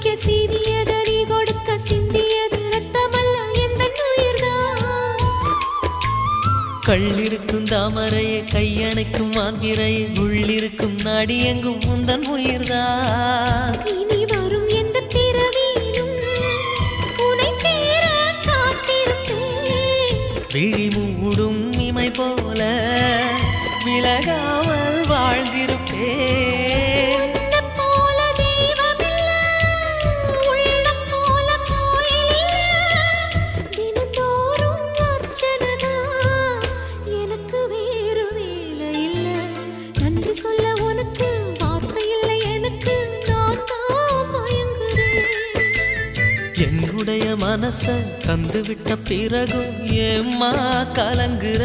குளிக்க சீவியது நீ கொடுக்க சிந்தியது ரத்தமல்ல எந்தன் உயிர்தான். கள்ளிருக்கும் தாமரையே கையணைக்கும் மாந்திரையே உள்ளிருக்கும் நாடி எங்கும் உந்தன் உயிர்தான். இனி வரும் எந்த பிறவியிலும் உனை சேர காத்திருப்பேன். விழி மூடும் இமை போல விலகாமல் வாழ்ந்திருப்பேன். உன்னைப் போல தெய்வமில்ல, உள்ளம் போல கோயில் இல்ல. தினந்தோறும் அர்ச்சனைதான், எனக்கு வேறு வேலை இல்ல. நன்றி சொல்ல உனக்கு வார்த்தை இல்லை எனக்கு, நான் தான் மயங்குறேன். என்னுடைய மனச தந்துவிட்ட பிறகும் ஏம்மா கலங்குற?